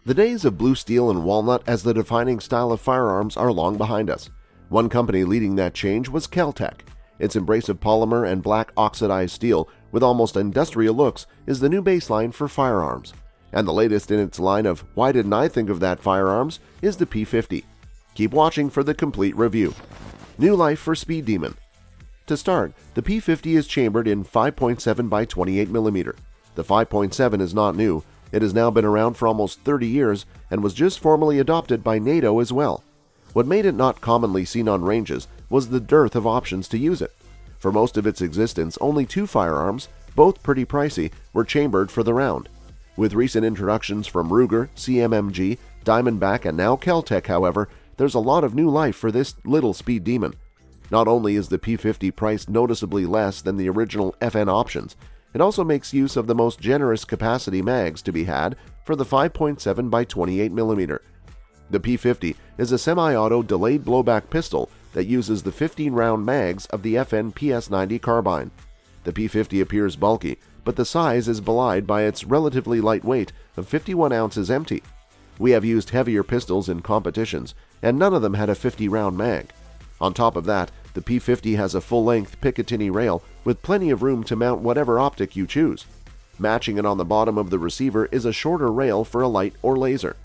The days of blue steel and walnut as the defining style of firearms are long behind us. One company leading that change was KelTec. Its embrace of polymer and black oxidized steel with almost industrial looks is the new baseline for firearms. And the latest in its line of "Why didn't I think of that" firearms is the P50. Keep watching for the complete review. New life for Speed Demon. To start, the P50 is chambered in 5.7 by 28mm. The 5.7 is not new. It has now been around for almost 30 years and was just formally adopted by NATO as well. What made it not commonly seen on ranges was the dearth of options to use it. For most of its existence, only two firearms, both pretty pricey, were chambered for the round. With recent introductions from Ruger, CMMG, Diamondback, and now KelTec, however, there's a lot of new life for this little speed demon. Not only is the P50 priced noticeably less than the original FN options, it also makes use of the most generous capacity mags to be had for the 5.7 by 28mm. The P50 is a semi-auto delayed blowback pistol that uses the 15-round mags of the FN PS90 carbine. The P50 appears bulky, but the size is belied by its relatively light weight of 51 ounces empty. We have used heavier pistols in competitions, and none of them had a 50-round mag. On top of that, the P50 has a full-length Picatinny rail with plenty of room to mount whatever optic you choose. Matching it on the bottom of the receiver is a shorter rail for a light or laser.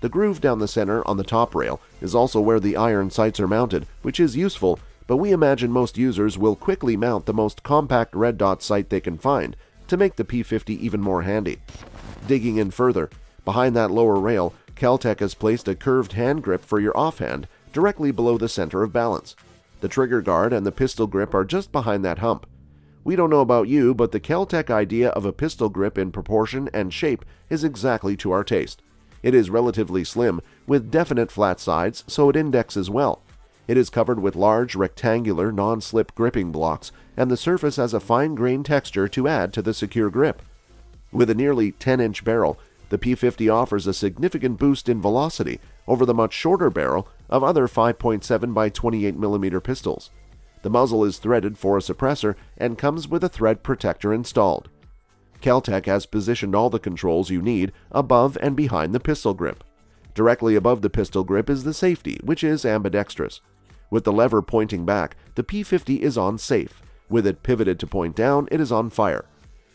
The groove down the center on the top rail is also where the iron sights are mounted, which is useful, but we imagine most users will quickly mount the most compact red dot sight they can find to make the P50 even more handy. Digging in further, behind that lower rail, KelTec has placed a curved hand grip for your offhand directly below the center of balance. The trigger guard and the pistol grip are just behind that hump. We don't know about you, but the KelTec idea of a pistol grip in proportion and shape is exactly to our taste. It is relatively slim, with definite flat sides, so it indexes well. It is covered with large, rectangular, non-slip gripping blocks, and the surface has a fine-grained texture to add to the secure grip. With a nearly 10-inch barrel, the P50 offers a significant boost in velocity over the much shorter barrel of other 5.7 by 28mm pistols. The muzzle is threaded for a suppressor and comes with a thread protector installed. KelTec has positioned all the controls you need above and behind the pistol grip. Directly above the pistol grip is the safety, which is ambidextrous. With the lever pointing back, the P50 is on safe. With it pivoted to point down, it is on fire.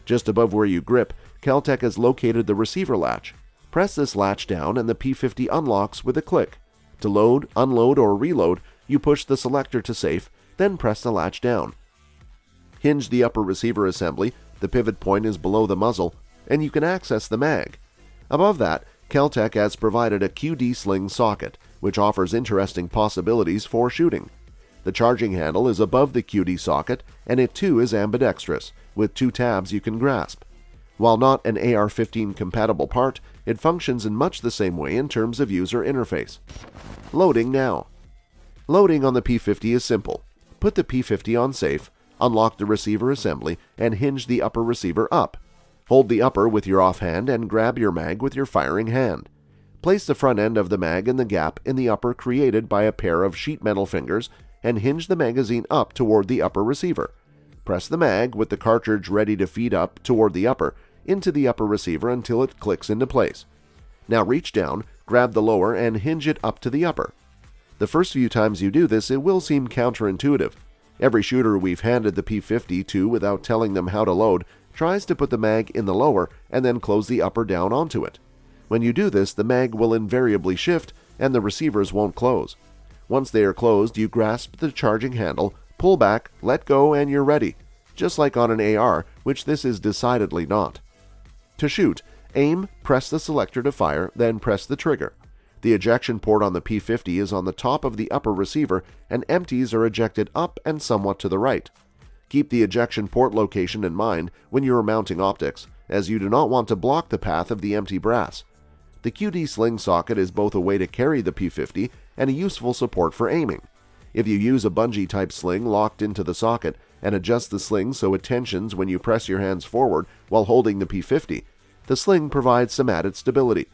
Just above where you grip, KelTec has located the receiver latch. Press this latch down and the P50 unlocks with a click. To load, unload, or reload, you push the selector to safe, then press the latch down. Hinge the upper receiver assembly, the pivot point is below the muzzle, and you can access the mag. Above that, KelTec has provided a QD sling socket, which offers interesting possibilities for shooting. The charging handle is above the QD socket, and it too is ambidextrous, with two tabs you can grasp. While not an AR-15 compatible part, it functions in much the same way in terms of user interface. Loading now. Loading on the P50 is simple. Put the P50 on safe, unlock the receiver assembly, and hinge the upper receiver up. Hold the upper with your offhand and grab your mag with your firing hand. Place the front end of the mag in the gap in the upper created by a pair of sheet metal fingers and hinge the magazine up toward the upper receiver. Press the mag with the cartridge ready to feed up toward the upper into the upper receiver until it clicks into place. Now reach down, grab the lower, and hinge it up to the upper. The first few times you do this, it will seem counterintuitive. Every shooter we've handed the P50 to without telling them how to load tries to put the mag in the lower and then close the upper down onto it. When you do this, the mag will invariably shift and the receivers won't close. Once they are closed, you grasp the charging handle, pull back, let go, and you're ready. Just like on an AR, which this is decidedly not. To shoot, aim, press the selector to fire, then press the trigger. The ejection port on the P50 is on the top of the upper receiver, and empties are ejected up and somewhat to the right. Keep the ejection port location in mind when you are mounting optics, as you do not want to block the path of the empty brass. The QD sling socket is both a way to carry the P50 and a useful support for aiming. If you use a bungee-type sling locked into the socket and adjust the sling so it tensions when you press your hands forward while holding the P50, the sling provides some added stability.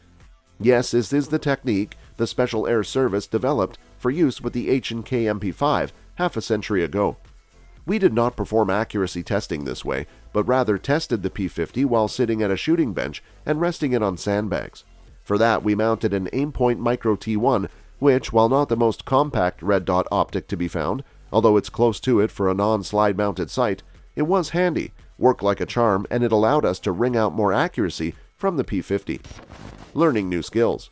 Yes, this is the technique the Special Air Service developed for use with the H&K MP5 half a century ago. We did not perform accuracy testing this way, but rather tested the P50 while sitting at a shooting bench and resting it on sandbags. For that, we mounted an Aimpoint Micro T1, which, while not the most compact red dot optic to be found, although it's close to it for a non-slide mounted sight, it was handy, worked like a charm, and it allowed us to wring out more accuracy from the P50. Learning new skills.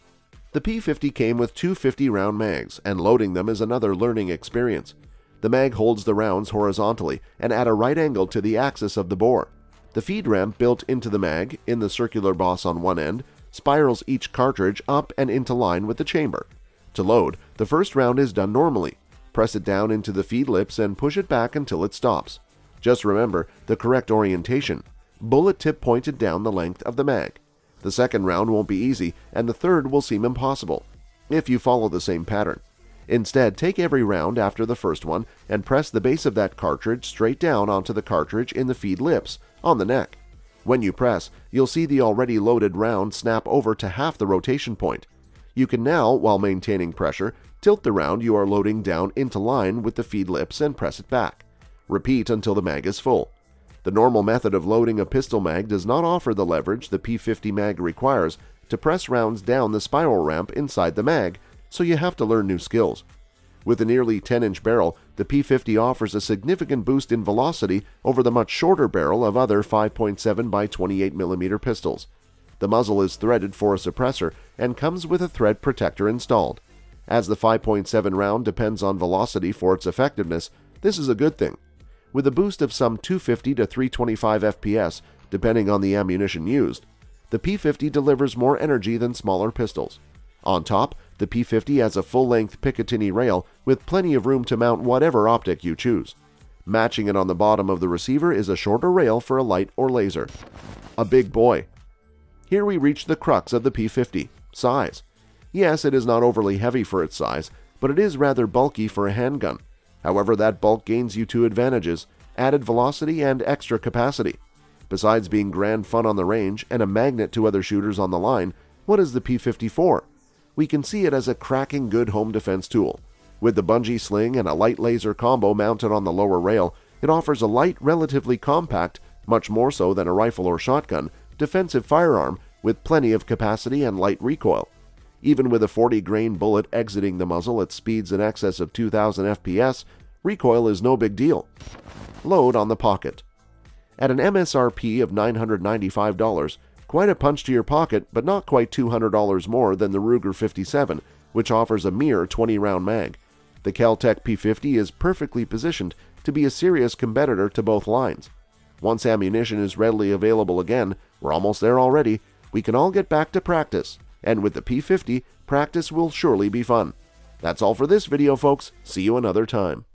The P50 came with two 50-round mags, and loading them is another learning experience. The mag holds the rounds horizontally and at a right angle to the axis of the bore. The feed ramp built into the mag, in the circular boss on one end, spirals each cartridge up and into line with the chamber. To load, the first round is done normally. Press it down into the feed lips and push it back until it stops. Just remember the correct orientation. Bullet tip pointed down the length of the mag. The second round won't be easy, and the third will seem impossible, if you follow the same pattern. Instead, take every round after the first one and press the base of that cartridge straight down onto the cartridge in the feed lips, on the neck. When you press, you'll see the already loaded round snap over to half the rotation point. You can now, while maintaining pressure, tilt the round you are loading down into line with the feed lips and press it back. Repeat until the mag is full. The normal method of loading a pistol mag does not offer the leverage the P50 mag requires to press rounds down the spiral ramp inside the mag, so you have to learn new skills. With a nearly 10-inch barrel, the P50 offers a significant boost in velocity over the much shorter barrel of other 5.7 by 28mm pistols. The muzzle is threaded for a suppressor and comes with a thread protector installed. As the 5.7 round depends on velocity for its effectiveness, this is a good thing. With a boost of some 250 to 325 FPS, depending on the ammunition used, the P50 delivers more energy than smaller pistols. On top, the P50 has a full-length Picatinny rail with plenty of room to mount whatever optic you choose. Matching it on the bottom of the receiver is a shorter rail for a light or laser. A big boy. Here we reach the crux of the P50, size. Yes, it is not overly heavy for its size, but it is rather bulky for a handgun. However, that bulk gains you two advantages: added velocity and extra capacity. Besides being grand fun on the range and a magnet to other shooters on the line, what is the P50 for? We can see it as a cracking good home defense tool. With the bungee sling and a light laser combo mounted on the lower rail, it offers a light, relatively compact, much more so than a rifle or shotgun, defensive firearm with plenty of capacity and light recoil. Even with a 40-grain bullet exiting the muzzle at speeds in excess of 2000 FPS, recoil is no big deal. Load on the pocket. At an MSRP of $995, quite a punch to your pocket, but not quite $200 more than the Ruger 57, which offers a mere 20-round mag. The KelTec P50 is perfectly positioned to be a serious competitor to both lines. Once ammunition is readily available again, we're almost there already, we can all get back to practice. And with the P50, practice will surely be fun. That's all for this video, folks. See you another time.